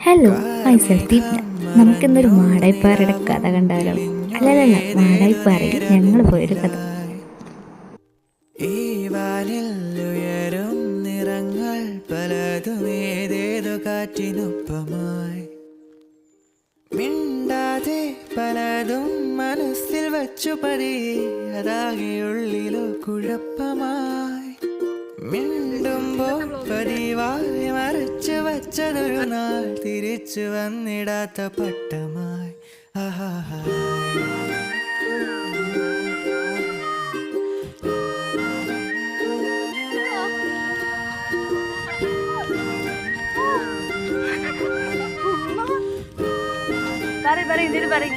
Hello, myself Deepna. നമുക്കിന്നൊരു മാടായിപ്പാറയുടെ കഥ കണ്ടാലോ? അല്ലല്ല, മാടായിപ്പാറയിൽ ഞങ്ങൾ പോയൊരു കഥ. ഈ വാനിൽ ഉയരും നിറങ്ങൾ പലതും ഏതേതോ കാറ്റിനൊപ്പമായി മിണ്ടാതെ പലതും മനസ്സിൽ വച്ചു പതിയെ അതാകെ ഉള്ളിലോ കുഴപ്പമായി മിണ്ടുമ്പോൾ പതിവായി മറച്ചു വച്ചതൊരു നാൾ തിരിച്ചു വന്നിടാത്ത പട്ടമായി ആഹാ. പറയ് ഇതിന് പറയും.